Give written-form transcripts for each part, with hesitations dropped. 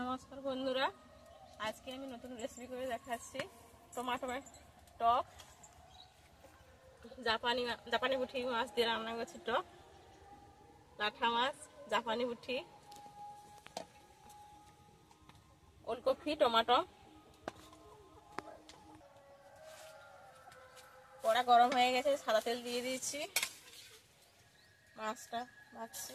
নমস্কার বন্ধুরা, আজকে আমি নতুন রেসিপি করে দেখাচ্ছি। টমাটোর টক, জাপানি পুঁটি মাছ দিয়ে রান্না করছি। টক লাঠা মাছ, জাপানি পুঁটি, ওলকপি, টমাটো। কড়া গরম হয়ে গেছে, সাদা তেল দিয়ে দিয়েছি। মাছটা ভাজছি।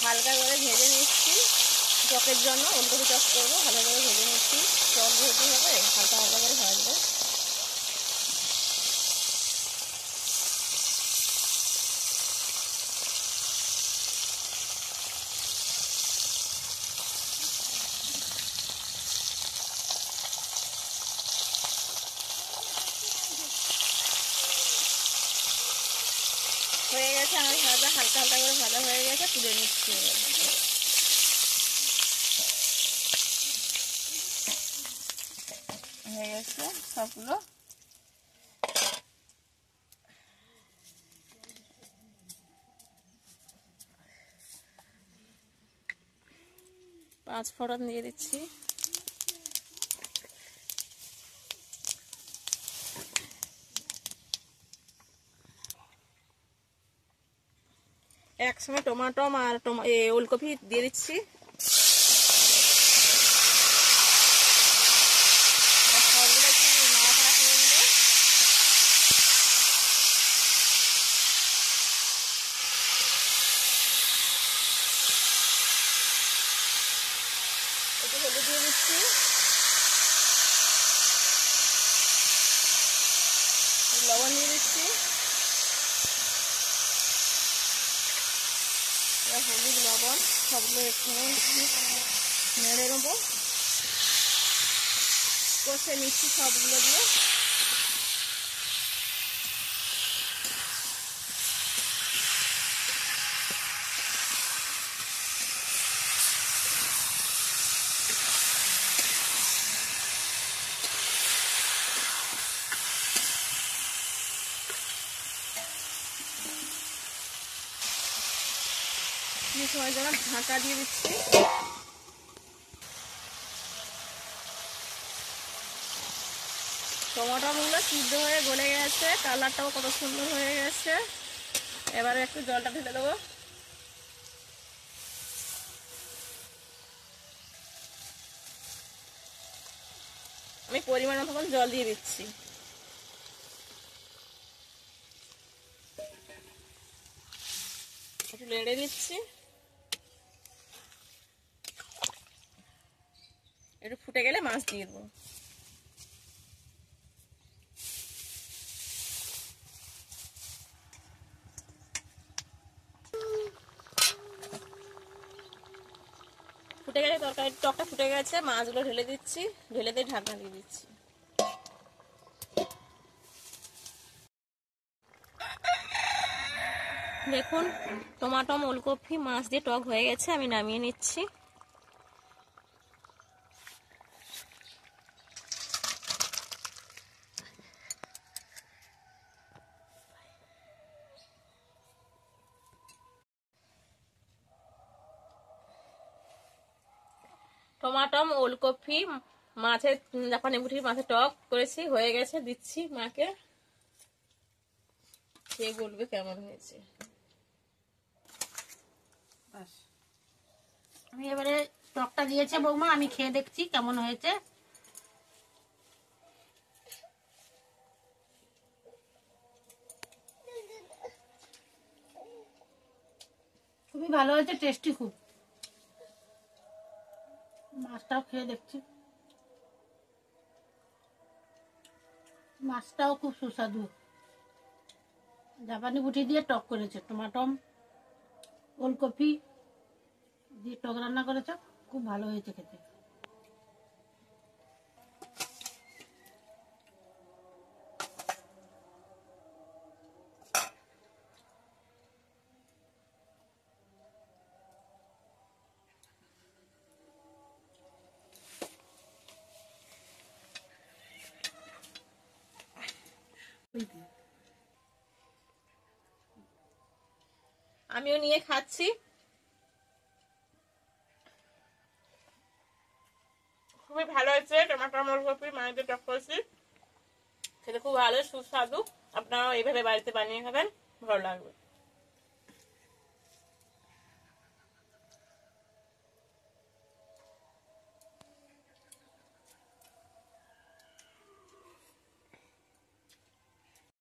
হালকা করে ভেজে নিচ্ছি, টকের জন্য ওলকপি টক করবো। ভালো করে ভেজে নিচ্ছি, টক যেহেতু হবে হালকা হালকা করে ভাজবো। হয়ে গেছে আমার ভাজা, হালকা হালকা করে ভাজা হয়ে গেছে, তুলে নিচ্ছি। হয়ে গেছে সবগুলো। পাঁচ ফোড়ন দিয়ে দিচ্ছি। একসঙ্গে টমাটো আর ওলকপি দিয়ে দিচ্ছি। একটু হলুদ দিয়ে দিচ্ছি, লবণ দিয়ে দিচ্ছি, হলুদ লবণ সবগুলো একটু নেড়ে নেবো। কষে নিচ্ছি সবগুলো দিয়ে। সময় জন্য ঢাকা দিয়ে দিচ্ছি। টমাটোগুলো সিদ্ধ হয়ে গলে গেছে, কালারটাও কত সুন্দর হয়ে গেছে। এবারে একটু জলটা ঢেলে দেবো। আমি পরিমাণ মতো জল দিয়ে দিচ্ছি। একটু নেড়ে দিচ্ছি। একটু ফুটে গেলে মাছ দিয়ে দেবো। ফুটে গেলে তরকারির টকটা ফুটে গেছে, মাছগুলো ঢেলে দিচ্ছি। ঢেলে দিয়ে ঢাকনা দিয়ে দিচ্ছি। দেখুন, টমাটো, ওলকপি, মাছ দিয়ে টক হয়ে গেছে। আমি নামিয়ে নিচ্ছি। টমাটো, ওলকপি, মাছের জাপানি পুঁটি মাছের টক করেছি, হয়ে গেছে। দিচ্ছি মাকে, সে বলবে কেমন হয়েছে। আমি এবারে টকটা দিয়েছে বৌমা, আমি খেয়ে দেখছি কেমন হয়েছে। খুবই ভালো হয়েছে, টেস্টি খুব। মাছটাও খেয়ে দেখছি, মাছটাও খুব সুস্বাদু। জাপানি পুঁটি দিয়ে টক করেছে, টমাটো ওলকপি দিয়ে টক রান্না করেছে, খুব ভালো হয়েছে খেতে। আমিও নিয়ে খাচ্ছি। খুবই ভালো হয়েছে টমেটো ওলকপি মায়েদের টক করেছি, খেতে খুব ভালো সুস্বাদু। আপনারাও এইভাবে বাড়িতে বানিয়ে খাবেন, ভালো লাগবে।